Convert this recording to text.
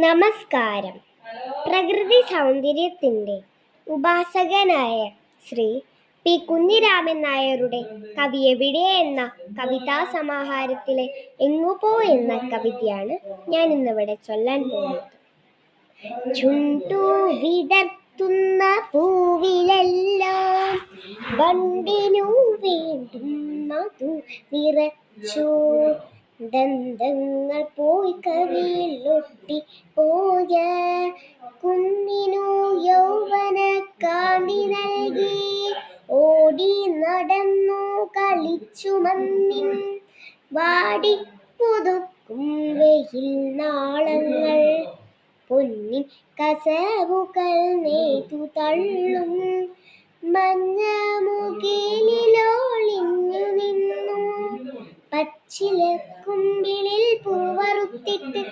നമസ്കാരം. പ്രകൃതി സൗന്ദര്യത്തിൻ്റെ ഉപാസകനായ ശ്രീ പി. കുഞ്ഞിരാമൻ നായരുടെ കവിയെവിടെ എന്ന കവിതാസമാഹാരത്തിലെ എങ്ങുപോ എന്ന കവിതയാണ് ഞാൻ ഇന്നിവിടെ ചൊല്ലാൻ പോകുന്നത്. ചുണ്ടു വിടർത്തുന്ന പൂവിലെല്ലാം വണ്ടിനു വീണ്ടും മധു നിറച്ചു. ദന്തങ്ങൾ പോയി കവിളിലൊട്ടി പോയ കുഞ്ഞിനു യൗവന കാന്തി നൽകി. ഓടി നടന്നു കളിച്ചു മണ്ണിൻ വാടി പുതുക്കും വെയിൽ നാളങ്ങൾ. പൊന്നിൻ കസവുകൾ നെയ്തു തള്ളും മഞ്ഞമുകിലിലൊളിഞ്ഞു നിന്നു. പച്ചില കുമ്പിളിൽ പൂവറുത്തിട്ട്